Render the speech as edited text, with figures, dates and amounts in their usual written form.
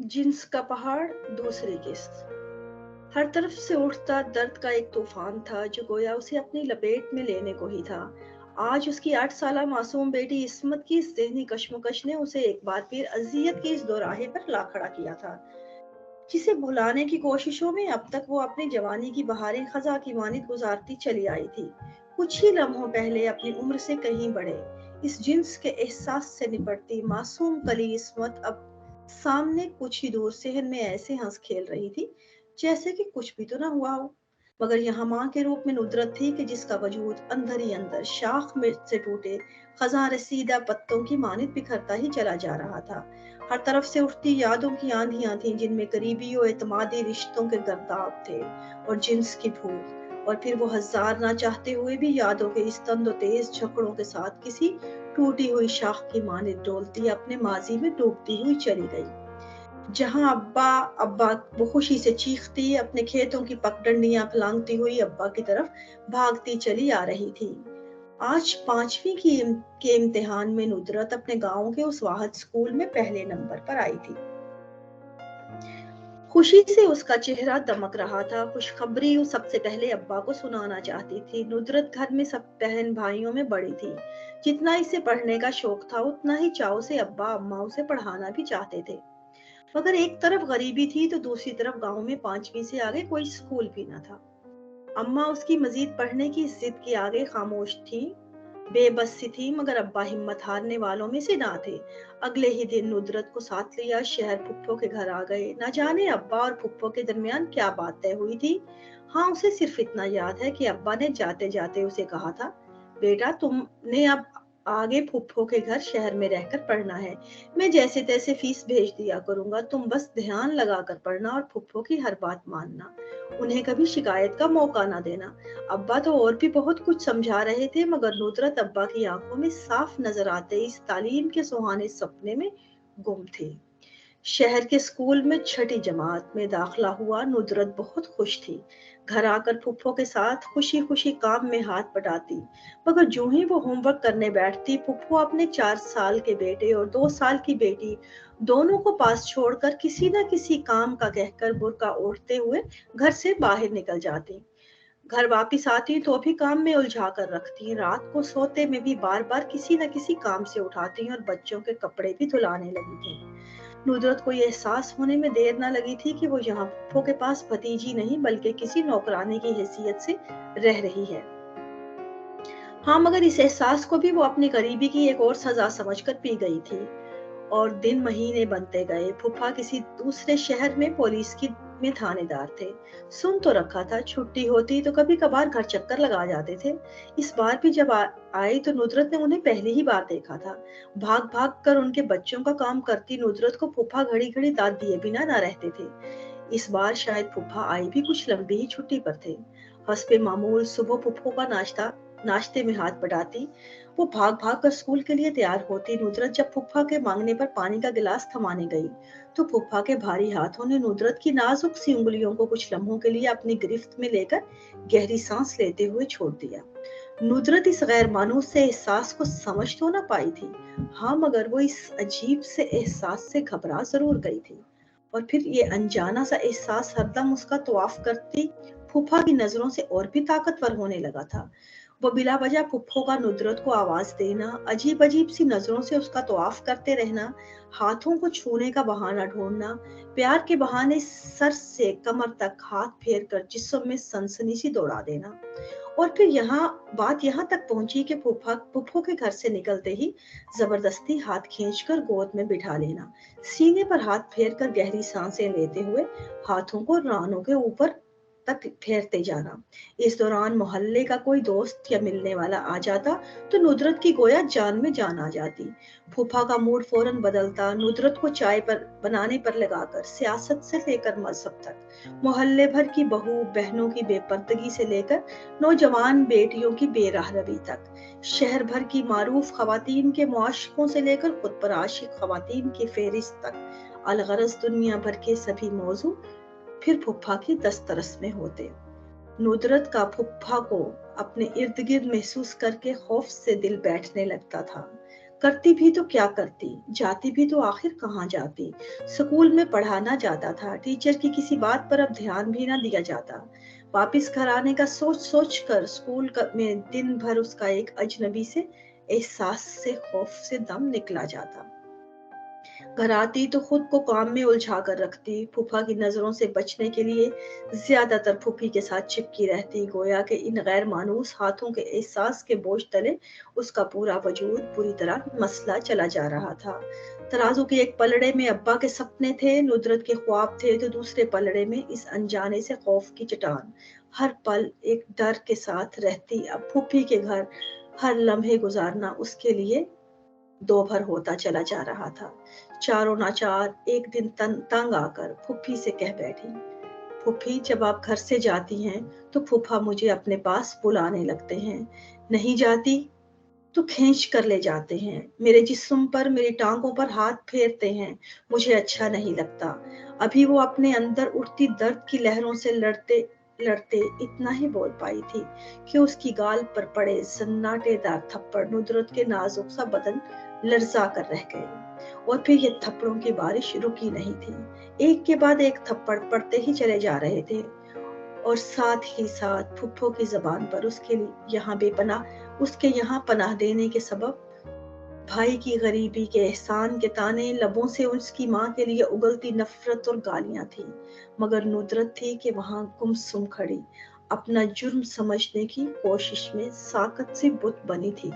Jeans का पहाड़ दूसरी किस्त। हर तरफ से उठता दर्द का एक तूफान था जो गोया उसे अपनी लपेट में लेने को ही था। आज उसकी 8 साल मासूम बेटी इस्मत की इस ज़हनी कश्मकश ने उसे एक बार फिर अजियत के इस दोराहे पर ला खड़ा किया था, जिसे भुलाने की कोशिशों में अब तक वो अपनी जवानी की बहारें खजा की मानित गुजारती चली आई थी। कुछ ही लम्हों पहले अपनी उम्र से कहीं बड़े इस जिन्स के एहसास से निपटती मासूम कली इस्मत अब सामने कुछ ही दूर शहर में ऐसे हंस खेल रही थी जैसे कि कुछ भी तो ना हुआ हो। मगर यहाँ माँ के रूप में नुदरत थी कि जिसका वजूद अंदर ही अंदर शाख में से टूटे खजा रसीदा पत्तों की मानित बिखरता ही चला जा रहा था। हर तरफ से उठती यादों की आंधियां थीं जिनमें करीबी और एतमादी रिश्तों के गर्दाब थे और जिन्स की भूख। और फिर वो हजार ना चाहते हुए भी यादों के इस तंदो तेज झकड़ों के साथ किसी टूटी हुई शाख की मानित डोलती अपने माजी में डूबती हुई चली गई। जहां अब्बा अब्बा वो खुशी से चीखती अपने खेतों की पगडंडियां फलांगती हुई अब्बा की तरफ भागती चली आ रही थी। आज 5वीं के इम्तिहान में नुदरत अपने गांव के उस वाहद स्कूल में पहले नंबर पर आई थी। खुशी से उसका चेहरा दमक रहा था। खुशखबरी वो सबसे पहले अब्बा को सुनाना चाहती थी। नुदरत घर में सब बहन भाइयों में बड़ी थी। जितना इसे पढ़ने का शौक था उतना ही चाव से अब्बा अम्मा उसे पढ़ाना भी चाहते थे। मगर एक तरफ गरीबी थी तो दूसरी तरफ गांव में 5वीं से आगे कोई स्कूल भी न था। अम्मा उसकी मजीद पढ़ने की जिद के आगे खामोश थी, बेबस सी थी, मगर अब्बा हिम्मत हारने वालों में से ना थे। अगले ही दिन नुदरत को साथ लिया शहर फुप्पो के घर आ गए। न जाने अब्बा और फुप्पो के दरमियान क्या बात तय हुई थी। हाँ, उसे सिर्फ इतना याद है कि अब्बा ने जाते जाते उसे कहा था, बेटा तुमने अब आगे फुप्पो के घर शहर में रहकर पढ़ना है। मैं जैसे तैसे फीस भेज दिया करूंगा, तुम बस ध्यान लगा कर पढ़ना और फुप्पो की हर बात मानना, उन्हें कभी शिकायत का मौका ना देना। अब्बा तो और भी बहुत कुछ समझा रहे थे, मगर नुदरत अब्बा की आंखों में साफ नजर आते इस तालीम के सुहाने सपने में गुम थी। शहर के स्कूल में 6ठी जमात में दाखिला हुआ। नुदरत बहुत खुश थी। घर आकर फुफ्फो के साथ खुशी खुशी काम में हाथ बटाती, मगर जो ही वो होमवर्क करने बैठती फुफ्फो अपने 4 साल के बेटे और 2 साल की बेटी दोनों को पास छोड़कर किसी न किसी काम का कहकर बुर्का ओढ़ते हुए घर से बाहर निकल जाती। घर वापिस आती तो भी काम में उलझा कर रखती। रात को सोते में भी बार बार किसी न किसी काम से उठाती और बच्चों के कपड़े भी धुलाने लगी थी। नुदरत को ये एहसास होने में देर न लगी थी कि वो यहाँ फुफ्फो के पास भतीजी नहीं बल्कि किसी नौकरानी की हैसियत से रह रही है। हाँ, मगर इस एहसास को भी वो अपनी गरीबी की एक और सजा समझकर पी गई थी। और दिन महीने बनते गए। फूफा किसी दूसरे शहर में पुलिस की में थानेदार थे। सुन तो रखा था छुट्टी होती तो कभी कभार घर चक्कर लगा जाते थे। इस बार भी जब आए तो नुदरत ने उन्हें पहली ही बार देखा था। भाग भाग कर उनके बच्चों का काम करती नुदरत को फूफा घड़ी घड़ी दाद दिए बिना ना रहते थे। इस बार शायद फूफा आई भी कुछ लंबी ही छुट्टी पर थे। हस्बे मामूल सुबह फूफो का नाश्ते में हाथ बढ़ाती। वो भाग भाग कर स्कूल के लिए तैयार होती। नुदरत जब फूफा के मांगने पर पानी का गिलास थमाने गई तो फूफा के भारी हाथों ने नुदरत की नाजुक सी उंगलियों को कुछ लम्हों के लिए अपनी गिरफ्त में लेकर गहरी सांस लेते हुए छोड़ दिया। नुदरत इस गैर मानूस से एहसास को समझ तो ना पाई थी, हाँ, मगर वो इस अजीब से एहसास से घबरा जरूर गई थी। और फिर ये अनजाना सा एहसास हरदम उसका तवाफ करती फूफा की नजरों से और भी ताकतवर होने लगा था। वो बिला वजह फुफ्फो का नुदरत को आवाज देना, अजीब अजीब सी नजरों से उसका तवाफ करते रहना, हाथों को छूने का बहाना ढूंढना, प्यार के बहाने सर से कमर तक हाथ फेर कर जिस्म में सनसनी सी दौड़ा देना। और फिर बात यहाँ तक पहुंची कि फुफ्फो के घर से निकलते ही जबरदस्ती हाथ खींचकर गोद में बिठा लेना, सीने पर हाथ फेर कर गहरी सांसें लेते हुए हाथों को रानों के ऊपर तक फेरते जाना। इस दौरान मोहल्ले का कोई दोस्त या मिलने वाला आ जाता तो नुदरत की गोया जान में जान आ जाती। फूफा का मूड फौरन बदलता। नुदरत को चाय पर बनाने पर लगाकर सियासत से लेकर मजहब तक, मोहल्ले भर की बहू बहनों की बेपर्दगी से लेकर नौजवान बेटियों की बेराहरवी तक, शहर भर की मारूफ खवातीन के मुआशिकों से लेकर खुद पर आशिक खवातीन की फेहरिस्त तक, अलगरज दुनिया भर के सभी मौजू फिर फुफ्फा की दस्तरस में होते। नुदरत का फुफ्फा को अपने इर्द गिर्द महसूस करके खौफ से दिल बैठने लगता था। करती भी तो क्या करती, जाती भी तो आखिर कहाँ जाती। स्कूल में पढ़ाना जाता था, टीचर की किसी बात पर अब ध्यान भी ना दिया जाता। वापिस घर आने का सोच सोच कर में दिन भर उसका एक अजनबी से एहसास से खौफ से दम निकला जाता। घर आती तो खुद को काम में उलझा कर रखती, फूफा की नजरों से बचने के लिए ज्यादातर फूफी के साथ चिपकी रहती, गोया के इन गैर मानूस हाथों के एहसास के बोझ तले उसका पूरा वजूद पूरी तरह मसला चला जा रहा था। तराजू के एक पलड़े में अब्बा के सपने थे, नुदरत के ख्वाब थे, तो दूसरे पलड़े में इस अनजाने से खौफ की चट्टान। हर पल एक डर के साथ रहती, अब फूफी के घर हर लम्हे गुजारना उसके लिए दोभर होता चला जा रहा था। चारों नाचार एक दिन तंग आकर फुफ्फी से कह बैठी, फुफ्फी जब आप घर से जाती हैं तो फूफा मुझे अपने पास बुलाने लगते हैं, नहीं जाती तो खींच कर ले जाते हैं, मेरे जिस्म पर मेरी टांगों पर हाथ फेरते हैं, मुझे अच्छा नहीं लगता। अभी वो अपने अंदर उठती दर्द की लहरों से लड़ते लड़ते इतना ही बोल पाई थी कि उसकी गाल पर पड़े सन्नाटेदार थप्पड़ नुदरत के नाजुक सा बदन लर्जा कर रह गए। और फिर ये थप्पड़ों की बारिश रुकी नहीं थी, एक के बाद एक थप्पड़ पड़ते ही चले जा रहे थे। और साथ ही साथ फुफ्फो की जबान पर उसके यहाँ पनाह देने के सबब भाई की गरीबी के एहसान के ताने, लबों से उसकी माँ के लिए उगलती नफरत और गालियां थी। मगर नुदरत थी कि वहां गुमसुम खड़ी, अपना जुर्म समझने की कोशिश में साकत से बुत बनी थी।